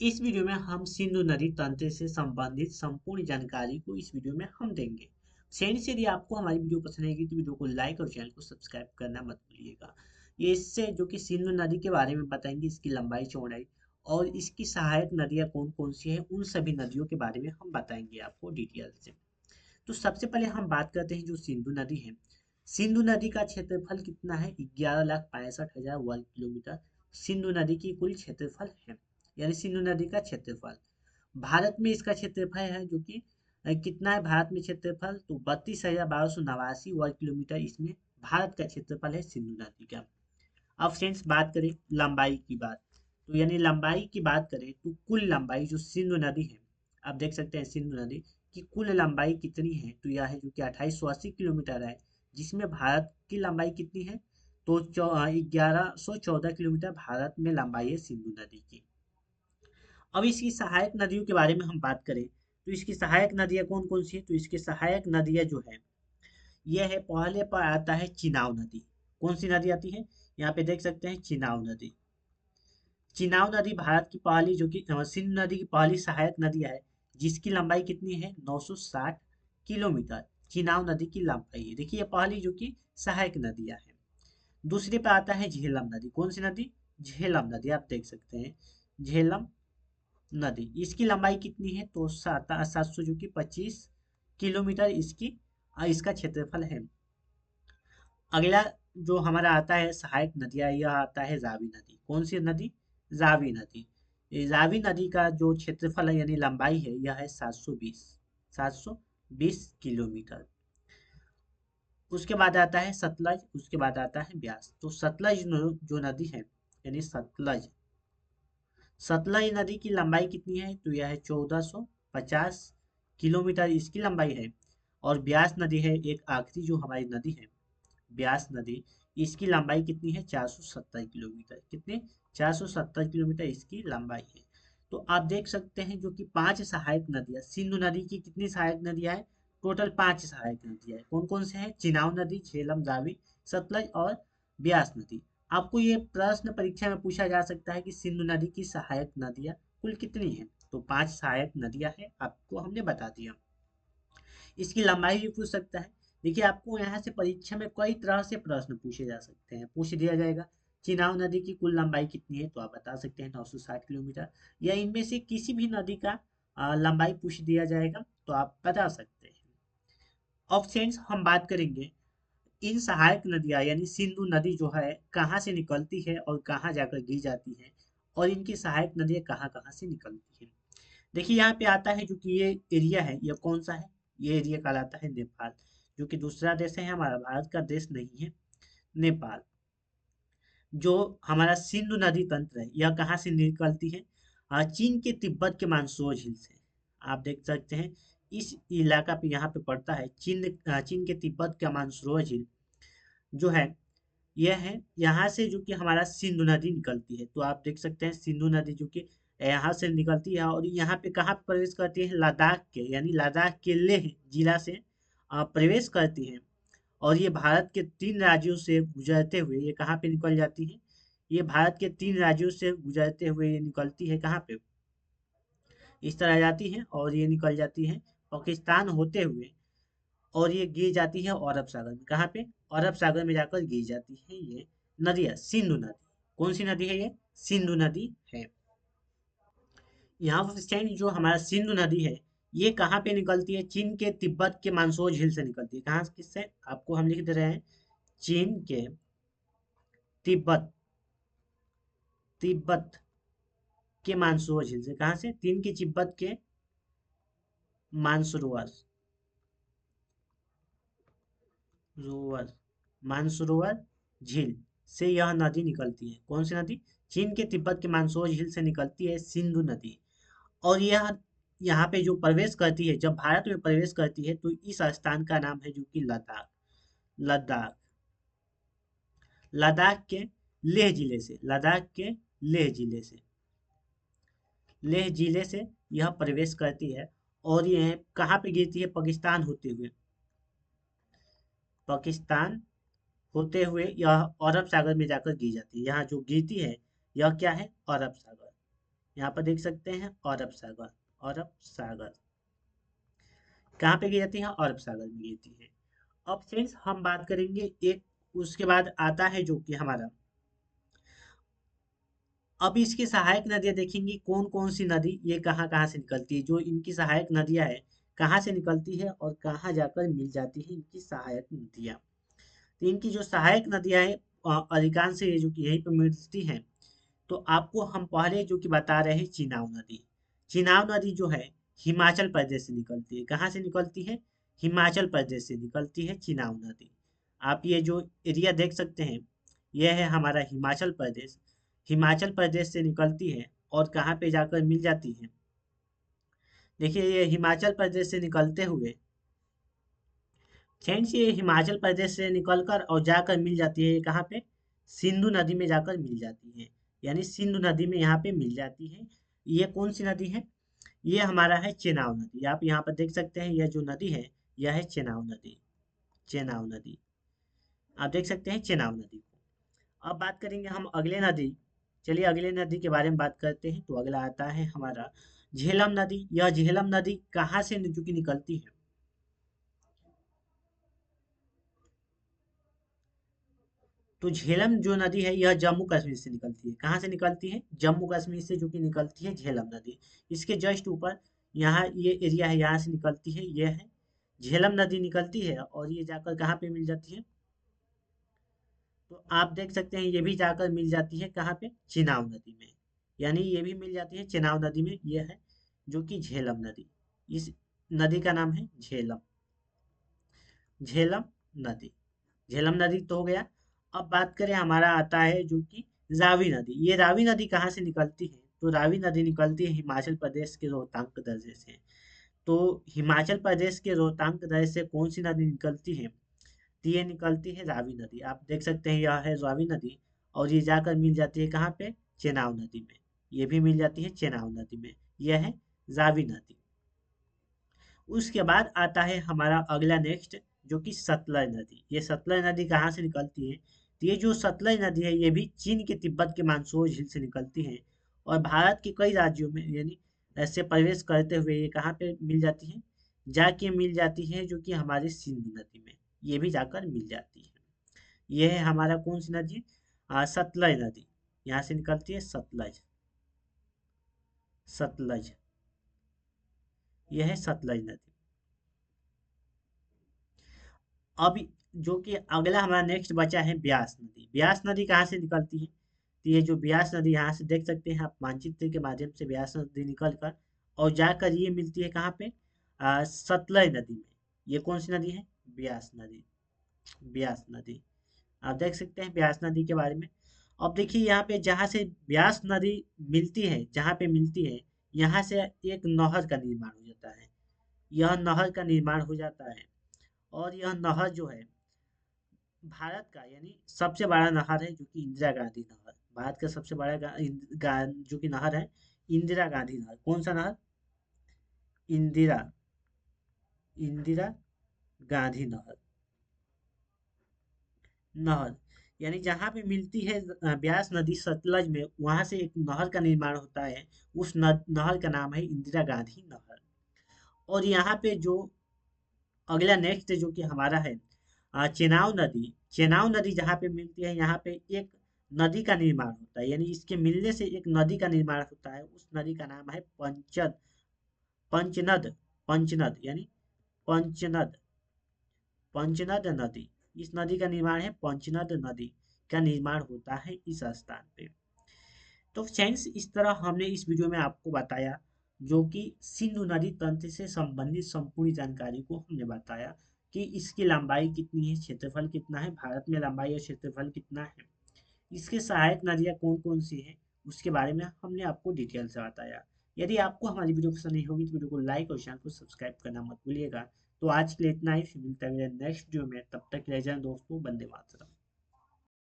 इस वीडियो में हम सिंधु नदी तंत्र से संबंधित संपूर्ण जानकारी को इस वीडियो में हम देंगे। फ्रेंड्स, यदि आपको हमारी वीडियो पसंद आएगी तो वीडियो को लाइक और चैनल को सब्सक्राइब करना मत भूलिएगा। ये इससे जो कि सिंधु नदी के बारे में बताएंगे, इसकी लंबाई चौड़ाई और इसकी सहायक नदियां कौन कौन सी है, उन सभी नदियों के बारे में हम बताएंगे आपको डिटेल से। तो सबसे पहले हम बात करते हैं जो सिंधु नदी है। सिंधु नदी का क्षेत्रफल कितना है? 11,65,000 वर्ग किलोमीटर सिंधु नदी की कुल क्षेत्रफल है, यानी सिंधु नदी का क्षेत्रफल। भारत में इसका क्षेत्रफल है जो कि कितना है भारत में क्षेत्रफल? तो 32,1289 वर्ग किलोमीटर इसमें भारत का क्षेत्रफल है सिंधु नदी का। अब फ्रेंड्स बात करें लंबाई की बात, तो यानी लंबाई की बात करें तो कुल लंबाई जो सिंधु नदी है, आप देख सकते हैं सिंधु नदी की कुल लंबाई कितनी है? तो यह है जो कि 2880 किलोमीटर है, जिसमें भारत की लंबाई कितनी है? तो 1114 किलोमीटर भारत में लंबाई है सिंधु नदी की। अब इसकी सहायक नदियों के बारे में हम बात करें तो इसकी सहायक नदियां कौन कौन सी है? तो इसकी सहायक नदियां जो है यह है, पहले पर आता है चिनाव नदी। कौन सी नदी आती है? यहाँ पे देख सकते हैं चिनाव नदी। चिनाव नदी भारत की पहली जो कि सिंधु नदी की पहली सहायक नदी है, जिसकी लंबाई कितनी है? 960 किलोमीटर चिनाव नदी की लंबाई है। देखिए पहली जो कि सहायक नदियां है। दूसरे पे आता है झेलम नदी। कौन सी नदी? झेलम नदी, आप देख सकते हैं झेलम नदी। इसकी लंबाई कितनी है? तो 700 जो कि 25 किलोमीटर इसका क्षेत्रफल है। अगला जो हमारा आता है सहायक नदियां, यह आता है रावी नदी। कौन सी नदी? रावी नदी। ये रावी नदी का जो क्षेत्रफल है यानी लंबाई है, यह है 720 किलोमीटर। उसके बाद आता है सतलज, उसके बाद आता है ब्यास। तो सतलज जो नदी है यानी सतलज, सतलज नदी की लंबाई कितनी है? तो यह है 1450 किलोमीटर इसकी लंबाई है। और ब्यास नदी है एक आखिरी जो हमारी नदी है, ब्यास नदी, इसकी लंबाई कितनी है? 470 किलोमीटर। कितने? 470 किलोमीटर इसकी लंबाई है। तो आप देख सकते हैं जो कि 5 सहायक नदियां सिंधु नदी की, कितनी सहायक नदियां हैं? टोटल 5 सहायक नदियां हैं। कौन कौन से हैं? चिनाव नदी, झेलम, रावी, सतलज और ब्यास नदी। आपको ये प्रश्न परीक्षा में पूछा जा सकता है कि सिंधु नदी की सहायक नदियां कुल कितनी हैं? तो 5 सहायक नदियां हैं, आपको हमने बता दिया। इसकी लंबाई भी पूछ सकता है। देखिए आपको यहाँ से परीक्षा में कई तरह से प्रश्न पूछे जा सकते हैं। पूछ दिया जाएगा चिनाव नदी की कुल लंबाई कितनी है, तो आप बता सकते हैं 960 किलोमीटर। या इनमें से किसी भी नदी का लंबाई पूछ दिया जाएगा तो आप बता सकते हैं। अब फ्रेंड्स हम बात करेंगे इन सहायक नदियाँ यानी सिंधु नदी जो है कहाँ से निकलती है और कहाँ जाकर गिर जाती है, और इनकी सहायक नदियाँ कहाँ कहाँ से निकलती है। देखिए यहाँ पे आता है जो कि ये एरिया है, ये कौन सा है? ये एरिया कहलाता है नेपाल, जो कि दूसरा देश है, हमारा भारत का देश नहीं है, नेपाल। जो हमारा सिंधु नदी तंत्र है यह कहाँ से निकलती है? चीन के तिब्बत के मानसरोवर झील से। आप देख सकते हैं इस इलाका पे यहाँ पे पड़ता है चीन के तिब्बत का मानसरोवर झील जो है, यह है यहाँ से जो कि हमारा सिंधु नदी निकलती है। तो आप देख सकते हैं सिंधु नदी जो कि यहाँ से निकलती है और यहाँ पे कहाँ प्रवेश करती है? लद्दाख के यानी लद्दाख के लेह जिला से प्रवेश करती है। और ये भारत के 3 राज्यों से गुजरते हुए ये कहाँ पे निकल जाती है? ये भारत के 3 राज्यों से गुजरते हुए ये निकलती है कहाँ पे? इस तरह जाती है और ये निकल जाती है पाकिस्तान होते हुए, और ये गिर जाती है अरब सागर में। कहाँ पे? अरब सागर में जाकर गिर जाती है ये नदियाँ, सिंधु नदी। कौन सी नदी है ये? सिंधु नदी है। यहाँ पर स्टैंड जो हमारा सिंधु नदी है ये कहाँ पे निकलती है? चीन के तिब्बत के मानसरोवर झील से निकलती है। कहाँ किससे? आपको हम लिख दे रहे हैं चीन के तिब्बत, तिब्बत के मानसरोवर झील से। कहाँ से? चीन के तिब्बत के मानसरोवर, रोवर मानसरोवर झील से यह नदी निकलती है। कौन सी नदी? चीन के तिब्बत के मानसरोवर झील से निकलती है सिंधु नदी। और यह यहाँ पे जो प्रवेश करती है, जब भारत में प्रवेश करती है तो इस स्थान का नाम है जो कि लद्दाख। लद्दाख, लद्दाख के लेह जिले से, लद्दाख के लेह जिले से, लेह जिले से यह प्रवेश करती है। और यह कहाँ पे गिरती है? पाकिस्तान होते हुए, पाकिस्तान होते हुए यह अरब सागर में जाकर गिर जाती है। यहाँ जो गिरती है यह क्या है? अरब सागर। यहाँ पर देख सकते हैं अरब सागर, अरब सागर कहाँ पे गिरती है, अरब सागर में गिरती है। अब फ्रेंड्स हम बात करेंगे एक, उसके बाद आता है जो कि हमारा, अब इसकी सहायक नदियाँ देखेंगे कौन कौन सी नदी ये कहाँ कहाँ से निकलती है, जो इनकी सहायक नदियाँ है कहाँ से निकलती है और कहाँ जाकर मिल जाती है इनकी सहायक नदियाँ। तो इनकी जो सहायक नदियाँ है अधिकांश ये जो कि यहीं पर मिलती हैं। तो आपको हम पहले जो कि बता रहे हैं चिनाब नदी, चिनाब नदी जो है हिमाचल प्रदेश से निकलती है, कहाँ से निकलती है, हिमाचल प्रदेश से निकलती है चिनाब नदी। आप ये जो एरिया देख सकते हैं यह है हमारा हिमाचल प्रदेश, हिमाचल प्रदेश से निकलती है और कहाँ पे जाकर मिल जाती है, देखिए ये हिमाचल प्रदेश से निकलते हुए फ्रेंड्स, ये हिमाचल प्रदेश से निकलकर और जाकर मिल जाती है, ये कहाँ पे, सिंधु नदी में जाकर मिल जाती है, यानी सिंधु नदी में यहाँ पे मिल जाती है। ये कौन सी नदी है, ये हमारा है चेनाब नदी। आप यहाँ पर देख सकते हैं यह जो नदी है यह है चेनाब नदी, चेनाब नदी आप देख सकते हैं चेनाब नदी को। अब बात करेंगे हम अगले नदी, चलिए अगले नदी के बारे में बात करते हैं। तो अगला आता है हमारा झेलम नदी। यह झेलम नदी कहाँ से जो कि निकलती है, तो झेलम जो नदी है यह जम्मू कश्मीर से निकलती है, कहाँ से निकलती है, जम्मू कश्मीर से जो कि निकलती है झेलम नदी। इसके जस्ट ऊपर यहाँ ये एरिया है, यहाँ से निकलती है, ये है झेलम नदी निकलती है और ये जाकर कहाँ पे मिल जाती है, तो आप देख सकते हैं ये भी जाकर मिल जाती है कहाँ पे, चिनाब नदी में, यानी ये भी मिल जाती है चिनाब नदी में। ये है जो कि झेलम नदी, इस नदी का नाम है झेलम, झेलम नदी, झेलम नदी तो हो गया। अब बात करें हमारा आता है जो कि रावी नदी। ये रावी नदी कहाँ से निकलती है, तो रावी नदी निकलती है हिमाचल प्रदेश के रोहतांग दर्रे से। तो हिमाचल प्रदेश के रोहतांग दर्रे से कौन सी नदी निकलती है, तो ये निकलती है रावी नदी। आप देख सकते हैं यह है रावी नदी और ये जाकर मिल जाती है कहाँ पे, चेनाब नदी में, ये भी मिल जाती है चेनाब नदी में, यह है रावी नदी। उसके बाद आता है हमारा अगला नेक्स्ट जो कि सतलज नदी। ये सतलज नदी कहाँ से निकलती है, तो ये जो सतलज नदी है ये भी चीन के तिब्बत के मानसून झील से निकलती है और भारत के कई राज्यों में यानी ऐसे प्रवेश करते हुए ये कहाँ पे मिल जाती है, जाके मिल जाती है जो कि हमारी सिंधु नदी में, ये भी जाकर मिल जाती है। ये है हमारा कौन सी नदी, सतलज नदी, यहाँ से निकलती है सतलज, सतलज, यह है सतलज नदी। अब जो कि अगला हमारा नेक्स्ट बचा है ब्यास नदी। ब्यास नदी कहाँ से निकलती है, तो ये जो ब्यास नदी यहाँ से देख सकते हैं आप मानचित्र के माध्यम से, ब्यास नदी निकल कर और जाकर ये मिलती है कहाँ पे, सतलज नदी में। ये कौन सी नदी है, ब्यास नदी, ब्यास नदी आप देख सकते हैं ब्यास नदी के बारे में। अब देखिए यहाँ पे जहाँ से ब्यास नदी मिलती है, जहाँ पे मिलती है यहाँ से एक नहर का निर्माण हो जाता है, यह नहर का निर्माण हो जाता है और यह नहर जो है भारत का यानी सबसे बड़ा नहर है जो कि इंदिरा गांधी नहर, भारत का सबसे बड़ा जो कि नहर है इंदिरा गांधी नहर। कौन सा नहर, इंदिरा, इंदिरा गांधी नहर, नहर यानी जहाँ पे मिलती है ब्यास नदी सतलज में, वहां से एक नहर का निर्माण होता है, उस नहर का नाम है इंदिरा गांधी नहर। और यहाँ पे जो अगला नेक्स्ट जो कि हमारा है चेनाब नदी। चेनाब नदी जहाँ पे मिलती है यहाँ पे एक नदी का निर्माण होता है, यानी इसके मिलने से एक नदी का निर्माण होता है, उस नदी का नाम है पंचद, पंचनद, पंचनद यानी पंचनद, पंचनद नदी। इस नदी का निर्माण है, पंचनद नदी का निर्माण होता है इस स्थान पे। तो फ्रेंड्स इस तरह हमने इस वीडियो में आपको बताया जो कि सिंधु नदी तंत्र से संबंधित संपूर्ण जानकारी को हमने बताया कि इसकी लंबाई कितनी है, क्षेत्रफल कितना है, भारत में लंबाई और क्षेत्रफल कितना है, इसके सहायक नदियाँ कौन कौन सी हैं, उसके बारे में हमने आपको डिटेल से बताया। यदि आपको हमारी वीडियो पसंद नहीं होगी तो वीडियो को लाइक और चैनल को सब्सक्राइब करना मत भूलिएगा। तो आज के लिए इतना ही, फिर मिलते हैं नेक्स्ट वीडियो में, तब तक ले जाए दोस्तों, वंदे मातरम।